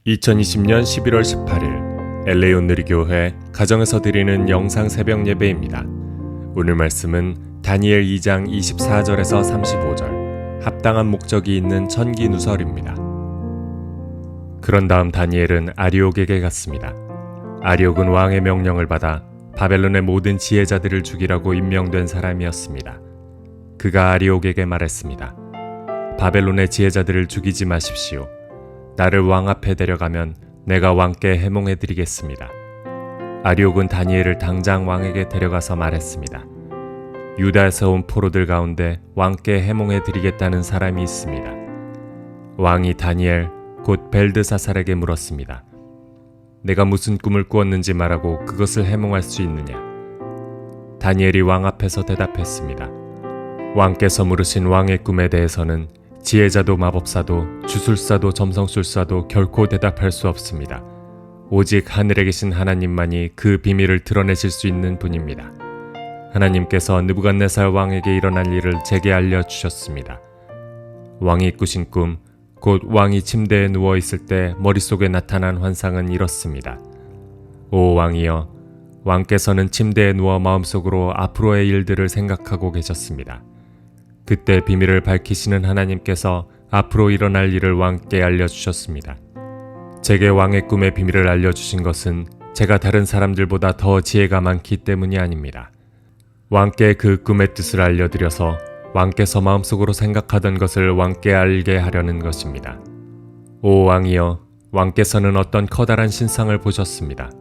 2020년 11월 18일 LA 온누리교회 가정에서 드리는 영상 새벽 예배입니다. 오늘 말씀은 다니엘 2장 24절에서 35절 합당한 목적이 있는 천기 누설입니다. 그런 다음 다니엘은 아리옥에게 갔습니다. 아리옥은 왕의 명령을 받아 바벨론의 모든 지혜자들을 죽이라고 임명된 사람이었습니다. 그가 아리옥에게 말했습니다. 바벨론의 지혜자들을 죽이지 마십시오. 나를 왕 앞에 데려가면 내가 왕께 해몽해드리겠습니다. 아리옥은 다니엘을 당장 왕에게 데려가서 말했습니다. 유다에서 온 포로들 가운데 왕께 해몽해드리겠다는 사람이 있습니다. 왕이 다니엘 곧 벨드사살에게 물었습니다. 내가 무슨 꿈을 꾸었는지 말하고 그것을 해몽할 수 있느냐? 다니엘이 왕 앞에서 대답했습니다. 왕께서 물으신 왕의 꿈에 대해서는 지혜자도 마법사도 주술사도 점성술사도 결코 대답할 수 없습니다. 오직 하늘에 계신 하나님만이 그 비밀을 드러내실 수 있는 분입니다. 하나님께서 느부갓네살 왕에게 일어날 일을 제게 알려주셨습니다. 왕이 꾸신 꿈, 곧 왕이 침대에 누워있을 때 머릿속에 나타난 환상은 이렇습니다. 오 왕이여, 왕께서는 침대에 누워 마음속으로 앞으로의 일들을 생각하고 계셨습니다. 그때 비밀을 밝히시는 하나님께서 앞으로 일어날 일을 왕께 알려주셨습니다. 제게 왕의 꿈의 비밀을 알려주신 것은 제가 다른 사람들보다 더 지혜가 많기 때문이 아닙니다. 왕께 그 꿈의 뜻을 알려드려서 왕께서 마음속으로 생각하던 것을 왕께 알게 하려는 것입니다. 오 왕이여, 왕께서는 어떤 커다란 신상을 보셨습니다.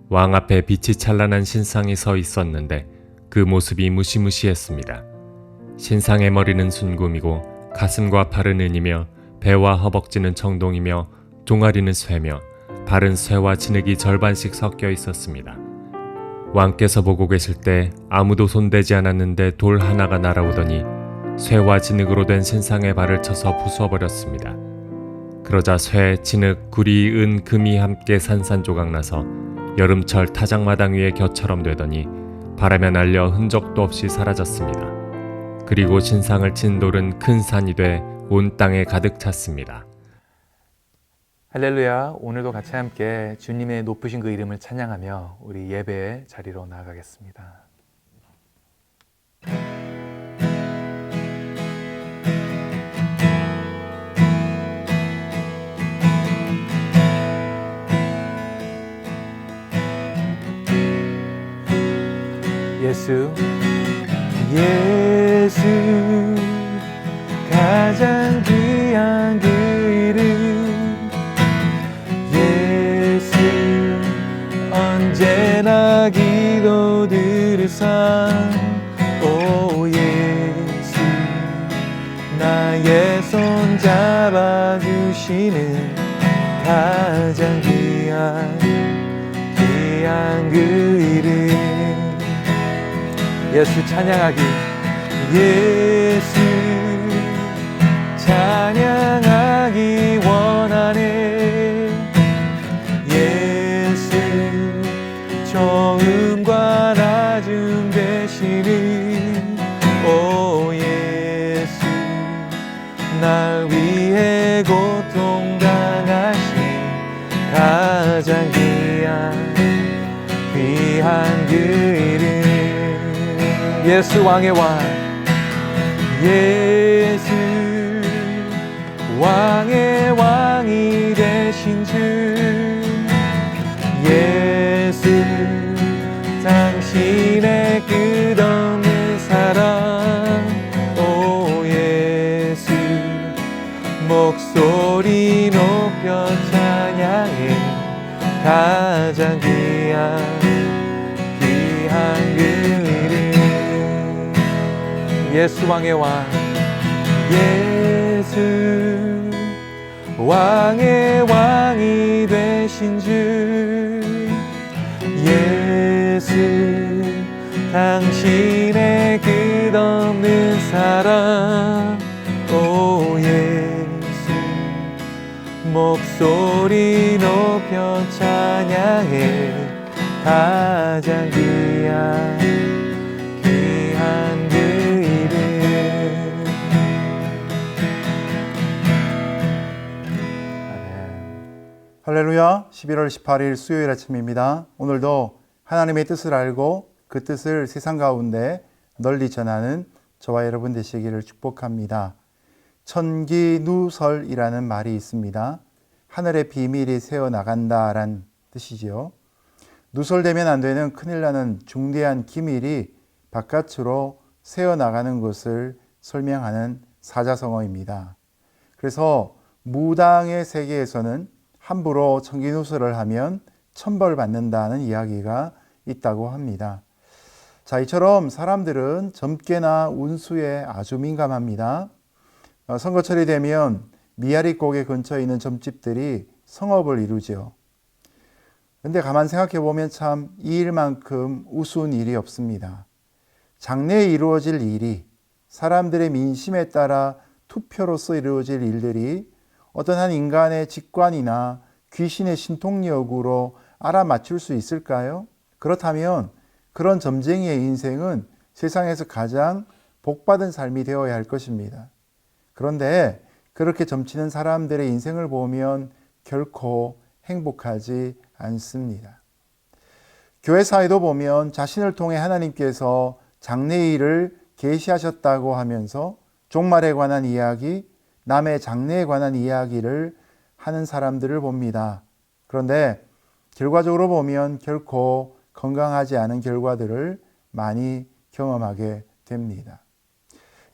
왕 앞에 빛이 찬란한 신상이 서 있었는데 그 모습이 무시무시했습니다. 신상의 머리는 순금이고 가슴과 팔은 은이며 배와 허벅지는 청동이며 종아리는 쇠며 발은 쇠와 진흙이 절반씩 섞여 있었습니다. 왕께서 보고 계실 때 아무도 손대지 않았는데 돌 하나가 날아오더니 쇠와 진흙으로 된 신상의 발을 쳐서 부숴버렸습니다. 그러자 쇠, 진흙, 구리, 은, 금이 함께 산산조각나서 여름철 타작마당 위의 겨처럼 되더니 바람에 날려 흔적도 없이 사라졌습니다. 그리고 신상을 친 돌은 큰 산이 돼 온 땅에 가득 찼습니다. 할렐루야. 오늘도 같이 함께 주님의 높으신 그 이름을 찬양하며 우리 예배의 자리로 나아가겠습니다. 예수 가장 귀한 그 이름 예수 언제나 기도 들으사 오 예수 나의 손 잡아주시는 가장 귀한 그 이름 예수 찬양하기 예수 찬양하기 원하네 예수 좋음과 낮음 되시는 오 예수 날 위해 고통 당하신 가장 귀한 그 이름 예수 왕의 왕 예수 왕의 왕이 되신 주 예수 당신의 끝없는 사랑 오 예수 목소리 높여 찬양해 가장 귀한 그 이름 예수 왕의 왕 예수 왕의 왕이 되신 주 예수 당신의 끝없는 사랑 오 예수 목소리 높여 찬양해 가장 귀한 그 이름 아멘. 할렐루야, 11월 18일 수요일 아침입니다. 오늘도 하나님의 뜻을 알고 그 뜻을 세상 가운데 널리 전하는 저와 여러분 되시기를 축복합니다. 천기누설이라는 말이 있습니다. 하늘의 비밀이 새어나간다란 뜻이지요. 누설되면 안 되는 큰일 나는 중대한 기밀이 바깥으로 새어나가는 것을 설명하는 사자성어입니다. 그래서 무당의 세계에서는 함부로 천기누설을 하면 천벌받는다는 이야기가 있다고 합니다. 자, 이처럼 사람들은 점괘나 운수에 아주 민감합니다. 선거철이 되면 미아리 고개 근처에 있는 점집들이 성업을 이루죠. 그런데 가만 생각해 보면 참 이 일만큼 우스운 일이 없습니다. 장래에 이루어질 일이 사람들의 민심에 따라 투표로서 이루어질 일들이 어떤 한 인간의 직관이나 귀신의 신통력으로 알아맞출 수 있을까요? 그렇다면 그런 점쟁이의 인생은 세상에서 가장 복받은 삶이 되어야 할 것입니다. 그런데 그렇게 점치는 사람들의 인생을 보면 결코 행복하지 않습니다. 교회 사회도 보면 자신을 통해 하나님께서 장래일을 계시하셨다고 하면서 종말에 관한 이야기, 남의 장래에 관한 이야기를 하는 사람들을 봅니다. 그런데 결과적으로 보면 결코 건강하지 않은 결과들을 많이 경험하게 됩니다.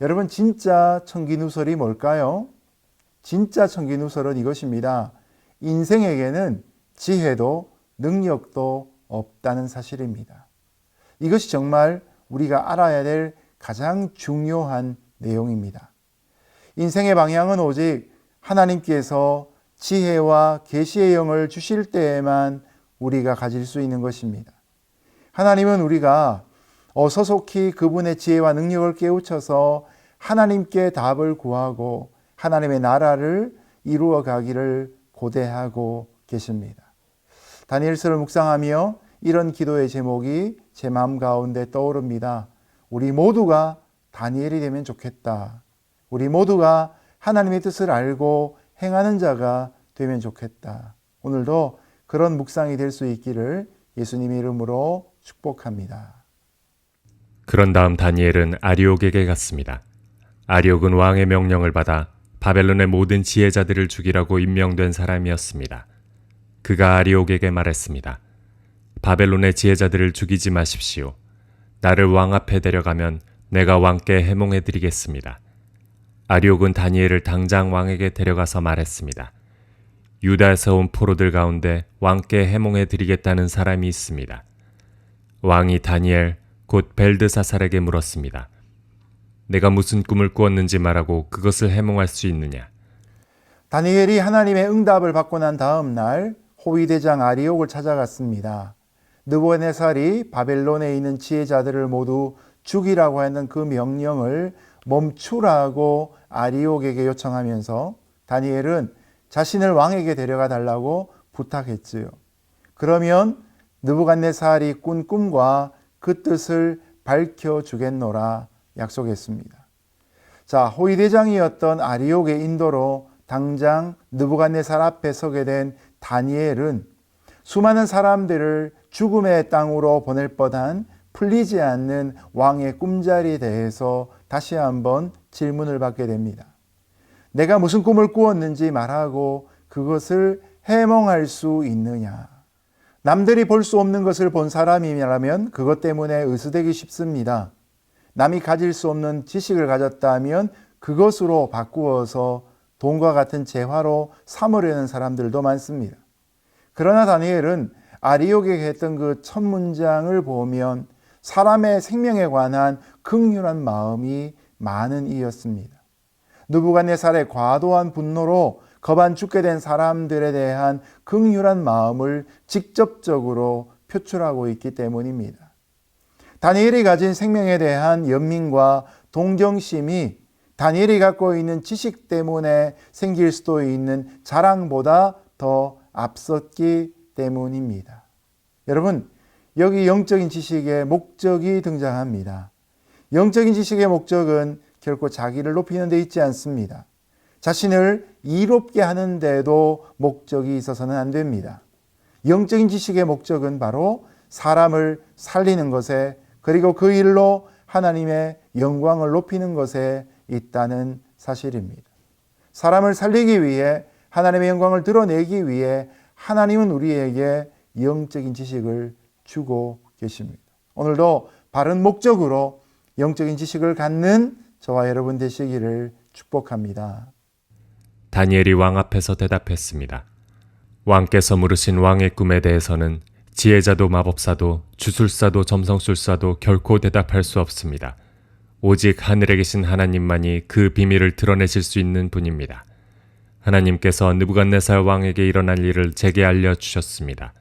여러분, 진짜 천기누설이 뭘까요? 진짜 천기누설은 이것입니다. 인생에게는 지혜도 능력도 없다는 사실입니다. 이것이 정말 우리가 알아야 될 가장 중요한 내용입니다. 인생의 방향은 오직 하나님께서 지혜와 계시의 영을 주실 때에만 우리가 가질 수 있는 것입니다. 하나님은 우리가 어서속히 그분의 지혜와 능력을 깨우쳐서 하나님께 답을 구하고 하나님의 나라를 이루어 가기를 고대하고 계십니다. 다니엘서를 묵상하며 이런 기도의 제목이 제 마음 가운데 떠오릅니다. 우리 모두가 다니엘이 되면 좋겠다. 우리 모두가 하나님의 뜻을 알고 행하는 자가 되면 좋겠다. 오늘도 그런 묵상이 될 수 있기를 예수님의 이름으로 축복합니다. 그런 다음 다니엘은 아리옥에게 갔습니다. 아리옥은 왕의 명령을 받아 바벨론의 모든 지혜자들을 죽이라고 임명된 사람이었습니다. 그가 아리옥에게 말했습니다. 바벨론의 지혜자들을 죽이지 마십시오. 나를 왕 앞에 데려가면 내가 왕께 해몽해 드리겠습니다. 아리옥은 다니엘을 당장 왕에게 데려가서 말했습니다. 유다에서 온 포로들 가운데 왕께 해몽해 드리겠다는 사람이 있습니다. 왕이 다니엘 곧 벨드사살에게 물었습니다. 내가 무슨 꿈을 꾸었는지 말하고 그것을 해몽할 수 있느냐? 다니엘이 하나님의 응답을 받고 난 다음 날 호위대장 아리옥을 찾아갔습니다. 느부갓네살이 바벨론에 있는 지혜자들을 모두 죽이라고 했는 그 명령을 멈추라고 아리옥에게 요청하면서 다니엘은 자신을 왕에게 데려가 달라고 부탁했지요. 그러면 느부갓네살이 꾼 꿈과 그 뜻을 밝혀주겠노라 약속했습니다. 자, 호위대장이었던 아리옥의 인도로 당장 느부갓네살 앞에 서게 된 다니엘은 수많은 사람들을 죽음의 땅으로 보낼 뻔한 풀리지 않는 왕의 꿈자리에 대해서 다시 한번 질문을 받게 됩니다. 내가 무슨 꿈을 꾸었는지 말하고 그것을 해몽할 수 있느냐? 남들이 볼 수 없는 것을 본 사람이라면 그것 때문에 의수되기 쉽습니다. 남이 가질 수 없는 지식을 가졌다면 그것으로 바꾸어서 돈과 같은 재화로 삼으려는 사람들도 많습니다. 그러나 다니엘은 아리옥에게 했던 그 첫 문장을 보면 사람의 생명에 관한 긍휼한 마음이 많은 이였습니다. 느부갓네살의 과도한 분노로 겁안 죽게 된 사람들에 대한 긍휼한 마음을 직접적으로 표출하고 있기 때문입니다. 다니엘이 가진 생명에 대한 연민과 동정심이 다니엘이 갖고 있는 지식 때문에 생길 수도 있는 자랑보다 더 앞섰기 때문입니다. 여러분, 여기 영적인 지식의 목적이 등장합니다. 영적인 지식의 목적은 결코 자기를 높이는 데 있지 않습니다. 자신을 이롭게 하는데도 목적이 있어서는 안 됩니다. 영적인 지식의 목적은 바로 사람을 살리는 것에, 그리고 그 일로 하나님의 영광을 높이는 것에 있다는 사실입니다. 사람을 살리기 위해, 하나님의 영광을 드러내기 위해 하나님은 우리에게 영적인 지식을 주고 계십니다. 오늘도 바른 목적으로 영적인 지식을 갖는 저와 여러분 되시기를 축복합니다. 다니엘이 왕 앞에서 대답했습니다. 왕께서 물으신 왕의 꿈에 대해서는 지혜자도 마법사도 주술사도 점성술사도 결코 대답할 수 없습니다. 오직 하늘에 계신 하나님만이 그 비밀을 드러내실 수 있는 분입니다. 하나님께서 느부갓네살 왕에게 일어날 일을 제게 알려주셨습니다.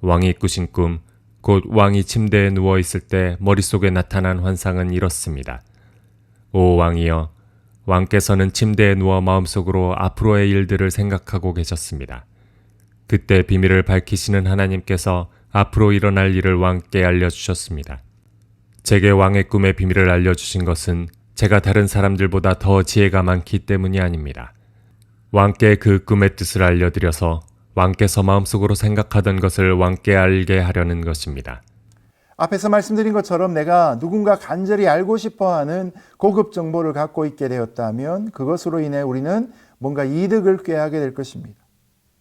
왕이 꾸신 꿈, 곧 왕이 침대에 누워 있을 때 머릿속에 나타난 환상은 이렇습니다. 오 왕이여, 왕께서는 침대에 누워 마음속으로 앞으로의 일들을 생각하고 계셨습니다. 그때 비밀을 밝히시는 하나님께서 앞으로 일어날 일을 왕께 알려주셨습니다. 제게 왕의 꿈의 비밀을 알려주신 것은 제가 다른 사람들보다 더 지혜가 많기 때문이 아닙니다. 왕께 그 꿈의 뜻을 알려드려서 왕께서 마음속으로 생각하던 것을 왕께 알게 하려는 것입니다. 앞에서 말씀드린 것처럼 내가 누군가 간절히 알고 싶어하는 고급 정보를 갖고 있게 되었다면 그것으로 인해 우리는 뭔가 이득을 꾀하게 될 것입니다.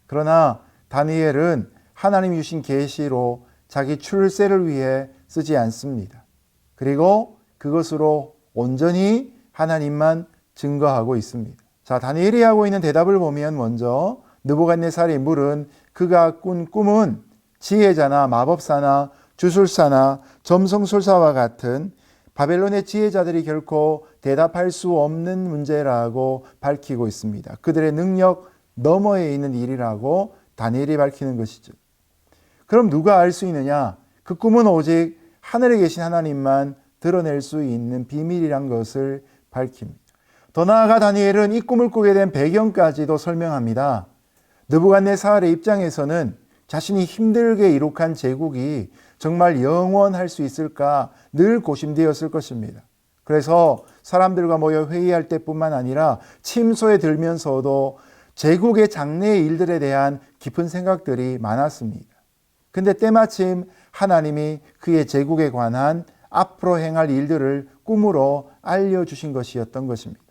그러나 다니엘은 하나님이 주신 계시로 자기 출세를 위해 쓰지 않습니다. 그리고 그것으로 온전히 하나님만 증거하고 있습니다. 자, 다니엘이 하고 있는 대답을 보면 먼저 느부갓네살이 물은 그가 꾼 꿈은 지혜자나 마법사나 주술사나 점성술사와 같은 바벨론의 지혜자들이 결코 대답할 수 없는 문제라고 밝히고 있습니다. 그들의 능력 너머에 있는 일이라고 다니엘이 밝히는 것이죠. 그럼 누가 알 수 있느냐? 그 꿈은 오직 하늘에 계신 하나님만 드러낼 수 있는 비밀이란 것을 밝힙니다. 더 나아가 다니엘은 이 꿈을 꾸게 된 배경까지도 설명합니다. 느부갓네살의 입장에서는 자신이 힘들게 이룩한 제국이 정말 영원할 수 있을까 늘 고심되었을 것입니다. 그래서 사람들과 모여 회의할 때뿐만 아니라 침소에 들면서도 제국의 장래의 일들에 대한 깊은 생각들이 많았습니다. 근데 때마침 하나님이 그의 제국에 관한 앞으로 행할 일들을 꿈으로 알려주신 것이었던 것입니다.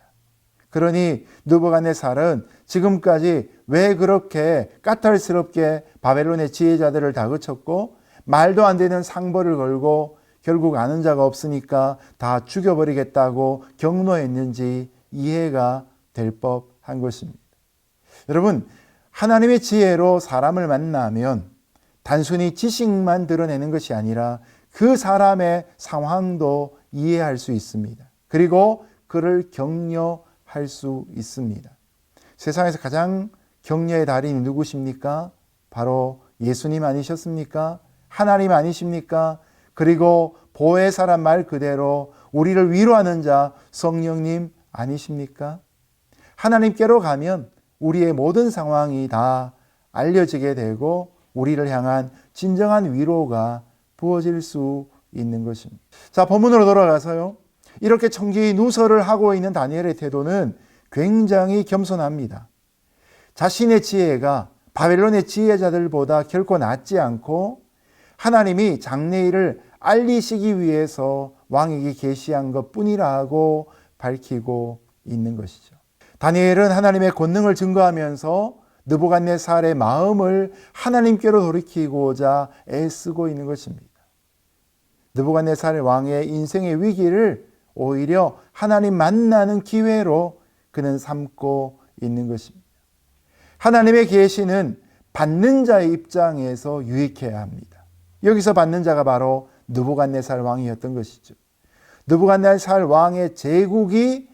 그러니 느부갓네살은 지금까지 왜 그렇게 까탈스럽게 바벨론의 지혜자들을 다그쳤고 말도 안 되는 상벌을 걸고 결국 아는 자가 없으니까 다 죽여버리겠다고 경로했는지 이해가 될 법한 것입니다. 여러분, 하나님의 지혜로 사람을 만나면 단순히 지식만 드러내는 것이 아니라 그 사람의 상황도 이해할 수 있습니다. 그리고 그를 격려할 수 있습니다. 세상에서 가장 격려의 달인이 누구십니까? 바로 예수님 아니셨습니까? 하나님 아니십니까? 그리고 보혜 사람 말 그대로 우리를 위로하는 자 성령님 아니십니까? 하나님께로 가면 우리의 모든 상황이 다 알려지게 되고 우리를 향한 진정한 위로가 부어질 수 있는 것입니다. 자, 본문으로 돌아가서요. 이렇게 청기 누설을 하고 있는 다니엘의 태도는 굉장히 겸손합니다. 자신의 지혜가 바벨론의 지혜자들보다 결코 낮지 않고 하나님이 장래일을 알리시기 위해서 왕에게 계시한 것뿐이라고 밝히고 있는 것이죠. 다니엘은 하나님의 권능을 증거하면서 느부갓네살의 마음을 하나님께로 돌이키고자 애쓰고 있는 것입니다. 느부갓네살 왕의 인생의 위기를 오히려 하나님 만나는 기회로 그는 삼고 있는 것입니다. 하나님의 계시는 받는 자의 입장에서 유익해야 합니다. 여기서 받는 자가 바로 느부갓네살 왕이었던 것이죠. 느부갓네살 왕의 제국이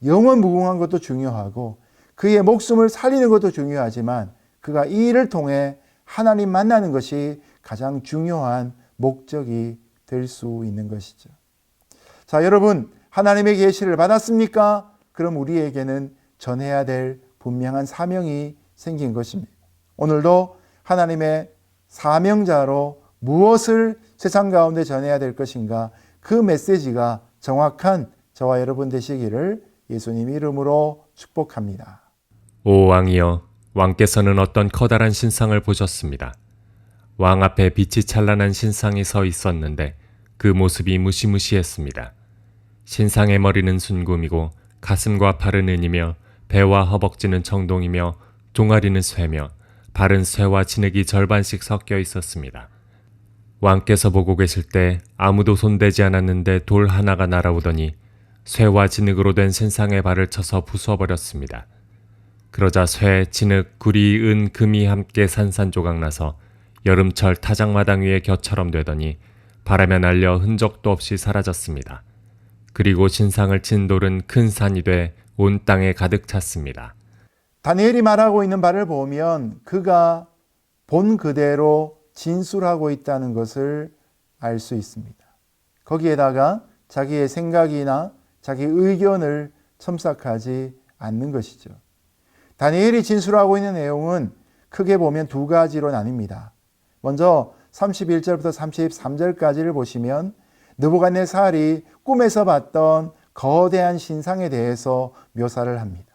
영원 무궁한 것도 중요하고 그의 목숨을 살리는 것도 중요하지만 그가 이 일을 통해 하나님 만나는 것이 가장 중요한 목적이 될 수 있는 것이죠. 자, 여러분, 하나님의 계시를 받았습니까? 그럼 우리에게는 전해야 될 분명한 사명이 생긴 것입니다. 오늘도 하나님의 사명자로 무엇을 세상 가운데 전해야 될 것인가, 그 메시지가 정확한 저와 여러분 되시기를 예수님 이름으로 축복합니다. 오 왕이여, 왕께서는 어떤 커다란 신상을 보셨습니다. 왕 앞에 빛이 찬란한 신상이 서 있었는데 그 모습이 무시무시했습니다. 신상의 머리는 순금이고 가슴과 팔은 은이며 배와 허벅지는 청동이며 종아리는 쇠며 발은 쇠와 진흙이 절반씩 섞여 있었습니다. 왕께서 보고 계실 때 아무도 손대지 않았는데 돌 하나가 날아오더니 쇠와 진흙으로 된 신상의 발을 쳐서 부숴버렸습니다. 그러자 쇠, 진흙, 구리, 은, 금이 함께 산산조각나서 여름철 타작마당 위의 겨처럼 되더니 바람에 날려 흔적도 없이 사라졌습니다. 그리고 신상을 친 돌은 큰 산이 돼 온 땅에 가득 찼습니다. 다니엘이 말하고 있는 바를 보면 그가 본 그대로 진술하고 있다는 것을 알 수 있습니다. 거기에다가 자기의 생각이나 자기 의견을 첨삭하지 않는 것이죠. 다니엘이 진술하고 있는 내용은 크게 보면 두 가지로 나뉩니다. 먼저 31절부터 33절까지를 보시면 느부갓네살이 꿈에서 봤던 거대한 신상에 대해서 묘사를 합니다.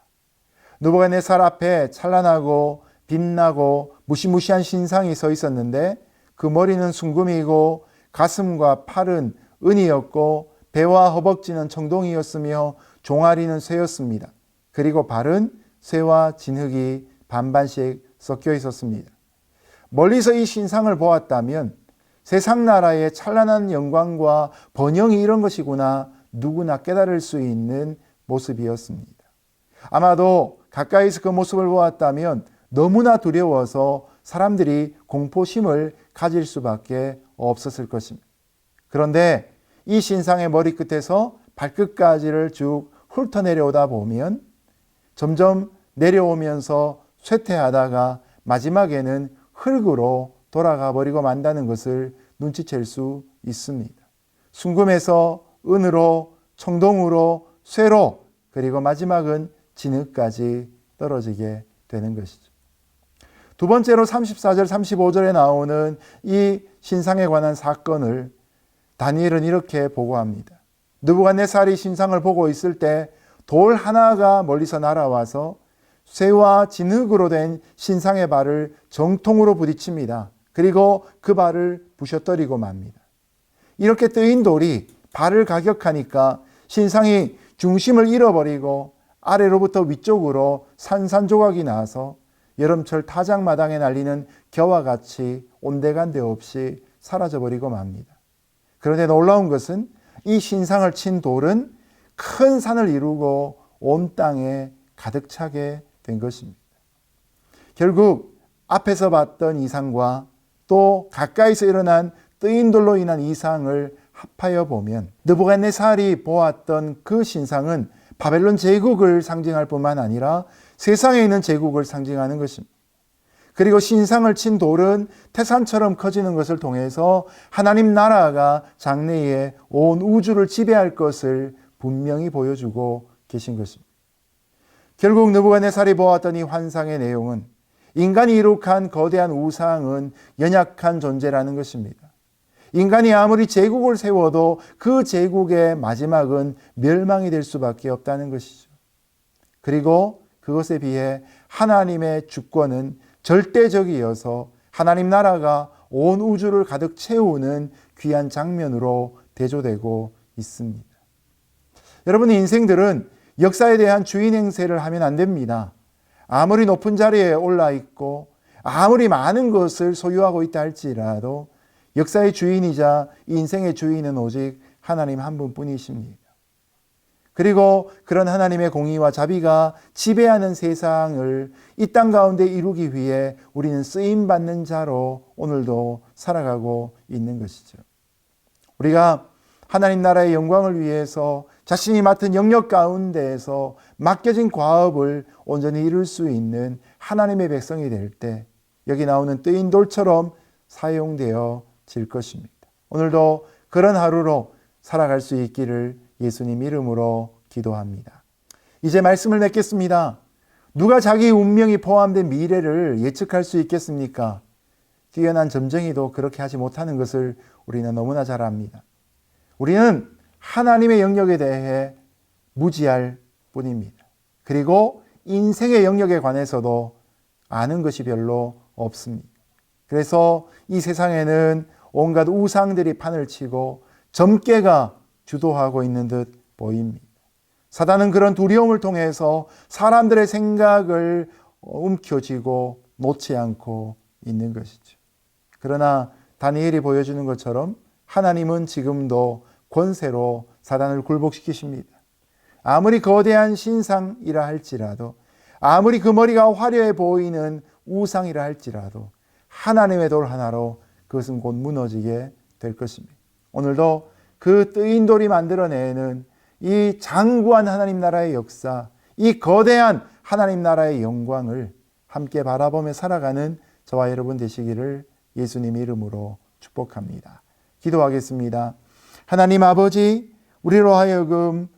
느부갓네살 앞에 찬란하고 빛나고 무시무시한 신상이 서 있었는데 그 머리는 순금이고 가슴과 팔은 은이었고 배와 허벅지는 청동이었으며 종아리는 쇠였습니다. 그리고 발은 쇠와 진흙이 반반씩 섞여 있었습니다. 멀리서 이 신상을 보았다면 세상 나라의 찬란한 영광과 번영이 이런 것이구나 누구나 깨달을 수 있는 모습이었습니다. 아마도 가까이서 그 모습을 보았다면 너무나 두려워서 사람들이 공포심을 가질 수밖에 없었을 것입니다. 그런데 이 신상의 머리끝에서 발끝까지를 쭉 훑어내려오다 보면 점점 내려오면서 쇠퇴하다가 마지막에는 흙으로 돌아가 버리고 만다는 것을 눈치챌 수 있습니다. 순금에서 은으로, 청동으로, 쇠로, 그리고 마지막은 진흙까지 떨어지게 되는 것이죠. 두 번째로 34절, 35절에 나오는 이 신상에 관한 사건을 다니엘은 이렇게 보고합니다. 느부갓네살이 신상을 보고 있을 때 돌 하나가 멀리서 날아와서 쇠와 진흙으로 된 신상의 발을 정통으로 부딪힙니다. 그리고 그 발을 부셔뜨리고 맙니다. 이렇게 뜨인 돌이 발을 가격하니까 신상이 중심을 잃어버리고 아래로부터 위쪽으로 산산조각이 나서 여름철 타작마당에 날리는 겨와 같이 온데간데 없이 사라져버리고 맙니다. 그런데 놀라운 것은 이 신상을 친 돌은 큰 산을 이루고 온 땅에 가득 차게 된 것입니다. 결국 앞에서 봤던 이상과 또 가까이서 일어난 뜨인 돌로 인한 이상을 합하여 보면 느부갓네살이 보았던 그 신상은 바벨론 제국을 상징할 뿐만 아니라 세상에 있는 제국을 상징하는 것입니다. 그리고 신상을 친 돌은 태산처럼 커지는 것을 통해서 하나님 나라가 장래에 온 우주를 지배할 것을 분명히 보여주고 계신 것입니다. 결국 느부갓네살이 보았던 이 환상의 내용은 인간이 이룩한 거대한 우상은 연약한 존재라는 것입니다. 인간이 아무리 제국을 세워도 그 제국의 마지막은 멸망이 될 수밖에 없다는 것이죠. 그리고 그것에 비해 하나님의 주권은 절대적이어서 하나님 나라가 온 우주를 가득 채우는 귀한 장면으로 대조되고 있습니다. 여러분의 인생들은 역사에 대한 주인 행세를 하면 안 됩니다. 아무리 높은 자리에 올라 있고 아무리 많은 것을 소유하고 있다 할지라도 역사의 주인이자 인생의 주인은 오직 하나님 한 분뿐이십니다. 그리고 그런 하나님의 공의와 자비가 지배하는 세상을 이 땅 가운데 이루기 위해 우리는 쓰임받는 자로 오늘도 살아가고 있는 것이죠. 우리가 하나님 나라의 영광을 위해서 자신이 맡은 영역 가운데에서 맡겨진 과업을 온전히 이룰 수 있는 하나님의 백성이 될 때 여기 나오는 뜨인 돌처럼 사용되어질 것입니다. 오늘도 그런 하루로 살아갈 수 있기를 예수님 이름으로 기도합니다. 이제 말씀을 맺겠습니다. 누가 자기 운명이 포함된 미래를 예측할 수 있겠습니까? 뛰어난 점쟁이도 그렇게 하지 못하는 것을 우리는 너무나 잘 압니다. 우리는 하나님의 영역에 대해 무지할 뿐입니다. 그리고 인생의 영역에 관해서도 아는 것이 별로 없습니다. 그래서 이 세상에는 온갖 우상들이 판을 치고 점괘가 주도하고 있는 듯 보입니다. 사단은 그런 두려움을 통해서 사람들의 생각을 움켜쥐고 놓지 않고 있는 것이죠. 그러나 다니엘이 보여주는 것처럼 하나님은 지금도 권세로 사단을 굴복시키십니다. 아무리 거대한 신상이라 할지라도, 아무리 그 머리가 화려해 보이는 우상이라 할지라도 하나님의 돌 하나로 그것은 곧 무너지게 될 것입니다. 오늘도 그 뜨인 돌이 만들어내는 이 장구한 하나님 나라의 역사, 이 거대한 하나님 나라의 영광을 함께 바라보며 살아가는 저와 여러분 되시기를 예수님 이름으로 축복합니다. 기도하겠습니다. 하나님 아버지, 우리로 하여금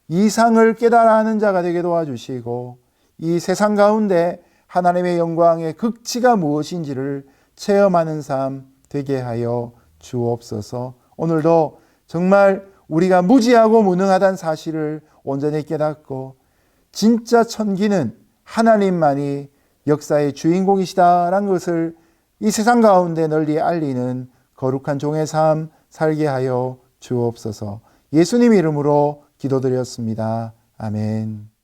이상을 깨달아하는 자가 되게 도와주시고 이 세상 가운데 하나님의 영광의 극치가 무엇인지를 체험하는 삶 되게 하여 주옵소서. 오늘도 정말 우리가 무지하고 무능하다는 사실을 온전히 깨닫고 진짜 천기는 하나님만이 역사의 주인공이시다라는 것을 이 세상 가운데 널리 알리는 거룩한 종의 삶 살게 하여 주옵소서. 예수님 이름으로 기도드렸습니다. 아멘.